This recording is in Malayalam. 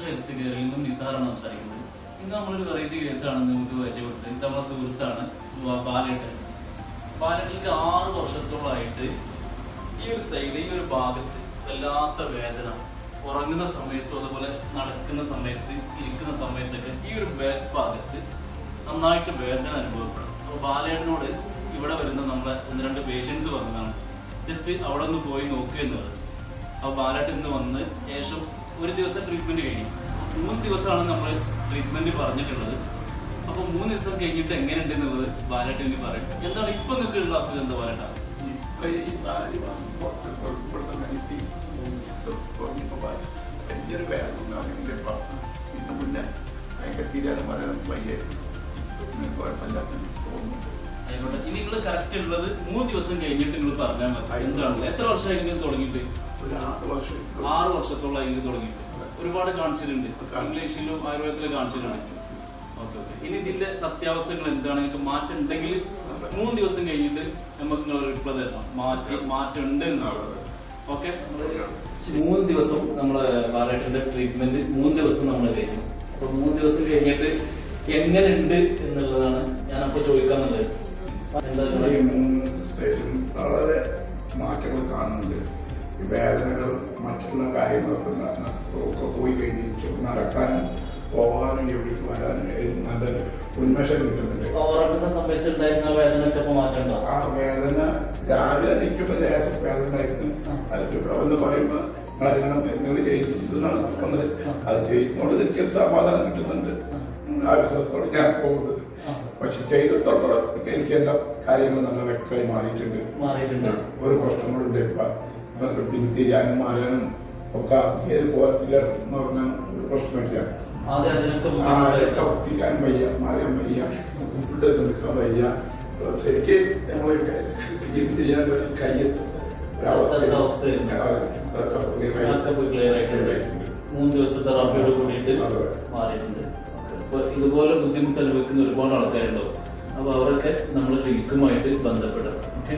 ഹെൽത്ത് കെയറിൽ നിന്നും നിസാറാണ് സംസാരിക്കുന്നത്. ഇന്ന് നമ്മളൊരു വെറൈറ്റി കേസാണ് നിങ്ങൾക്ക് പരിചയപ്പെടുത്തുന്നത്. ഇത് നമ്മുടെ സുഹൃത്താണ് ബാലേട്ടൻ. ബാലേട്ടനിക്ക് 6 വർഷത്തോളമായിട്ട് ഈ ഒരു സൈഡ്, ഈ ഒരു ഭാഗത്ത് വല്ലാത്ത വേദന, ഉറങ്ങുന്ന സമയത്തും അതുപോലെ നടക്കുന്ന സമയത്ത്, ഇരിക്കുന്ന സമയത്തൊക്കെ ഈ ഒരു ബാക്ക് ഭാഗത്ത് നന്നായിട്ട് വേദന അനുഭവപ്പെടും. അപ്പോൾ ബാലേട്ടനോട് ഇവിടെ വരുന്ന നമ്മളെ 1-2 പേഷ്യൻസ് പറഞ്ഞതാണ് ജസ്റ്റ് അവിടെ ഒന്ന് പോയി നോക്കുക എന്നുള്ളത്. അപ്പോൾ ബാലേട്ടൻ ഇന്ന് വന്ന് ശേഷം ഒരു ദിവസം ട്രീറ്റ്മെന്റ് കഴിഞ്ഞു. 3 ദിവസമാണ് നമ്മൾ ട്രീറ്റ്മെന്റ് പറഞ്ഞിട്ടുള്ളത്. അപ്പൊ 3 ദിവസം കഴിഞ്ഞിട്ട് എങ്ങനെയുണ്ട് എന്നുള്ളത് ബാലേട്ടൻ ഇനി പറയും. എന്താണ് ഇപ്പൊ നിങ്ങൾക്ക് ഉള്ള അസുഖം? എന്താ ബാലേട്ടാ? ആയിക്കോട്ടെ, ഇനി നിങ്ങൾ കറക്റ്റ് ഉള്ളത് 3 ദിവസം കഴിഞ്ഞിട്ട് നിങ്ങൾ പറഞ്ഞാൽ മതി. എന്താണ്, എത്ര വർഷമായി നിങ്ങൾ തുടങ്ങിയിട്ട്? 6 വർഷത്തോളമായി നിങ്ങൾ തുടങ്ങിയിട്ട്. ഒരുപാട് കാണിച്ചിട്ടുണ്ട്, ഇംഗ്ലീഷിലും ആയുർവേദത്തിലും കാണിച്ചിട്ടുണ്ട്. Okay okay. ഇനി ഇതിന്റെ സത്യാവസ്ഥകൾ എന്താണ്, നിങ്ങൾക്ക് മാറ്റം ഉണ്ടെങ്കിൽ 3 ദിവസം കഴിഞ്ഞിട്ട് നമുക്ക് നിങ്ങൾ റിപ്ലൈ തരണം, മാറ്റം ഉണ്ട് എന്നുള്ളത്. ഓക്കെ. 3 ദിവസം നമ്മളെ ബാലേട്ടന്റെ ട്രീറ്റ്മെന്റ് 3 ദിവസം നമ്മൾ കഴിഞ്ഞു. അപ്പൊ 3 ദിവസം കഴിഞ്ഞിട്ട് എങ്ങനെ ഉണ്ട് എന്നുള്ളതാണ് ഞാനപ്പോ ചോദിക്കാന്നുള്ളത്. വളരെ മാറ്റങ്ങൾ കാണുന്നുണ്ട്. വേദനകൾ, മറ്റുള്ള കാര്യങ്ങളൊക്കെ പോയി കഴിഞ്ഞിട്ട് നടക്കാനും പോകാനും എവിടേക്ക് വരാനും നല്ലൊരു ഉന്മേഷം കിട്ടുന്നുണ്ട്. ഉറങ്ങുന്ന സമയത്ത് ഉണ്ടായിരുന്ന വേദനയൊക്കെ മാറ്റമുണ്ടോ? ആ വേദന രാവിലെ നിൽക്കുമ്പോൾ ലേശം വേദന ഉണ്ടായിരുന്നു. അതിൽ ഇവിടെ വന്ന് പറയുമ്പോൾ നിങ്ങൾ ചെയ്യുന്നതാണ് വന്നത്. അത് ചെയ്യുന്നതുകൊണ്ട് എനിക്ക് സമാധാനം കിട്ടുന്നുണ്ട്. ആ വിശ്വാസത്തോടെ ഞാൻ പോകുന്നത്. പക്ഷെ ചെയ്തിടത്തോളം എനിക്ക് എല്ലാ കാര്യങ്ങളും നല്ല വ്യക്തമായി മാറിയിട്ടുണ്ട്. ഒരു പ്രശ്നങ്ങളുണ്ട്. പിന്നെ തിരിയാനും മാറാനും ഒക്കെ ഏത് കോലത്തിലെന്ന് പറഞ്ഞാൽ ഒരു പ്രശ്നമില്ല. തിരിയാൻ വയ്യ, മാറാൻ വയ്യ, ഫുഡ് നിൽക്കാൻ വയ്യ. ശരിക്കും നമ്മൾ ചെയ്യാൻ വേണ്ടി കയ്യെത്തുന്ന ഒരവസ്ഥ. 3 ദിവസത്തെ തെറാപ്പിയോട് കൂടിയിട്ട് മാറിയിട്ടുണ്ട്. ഇതുപോലെ ബുദ്ധിമുട്ട് അനുഭവിക്കുന്ന ഒരുപാട് ആൾക്കാരുണ്ടാവും. അപ്പൊ അവരൊക്കെ നമ്മൾ ക്ലിനിക്കുമായിട്ട് ബന്ധപ്പെടാം. ഓക്കെ.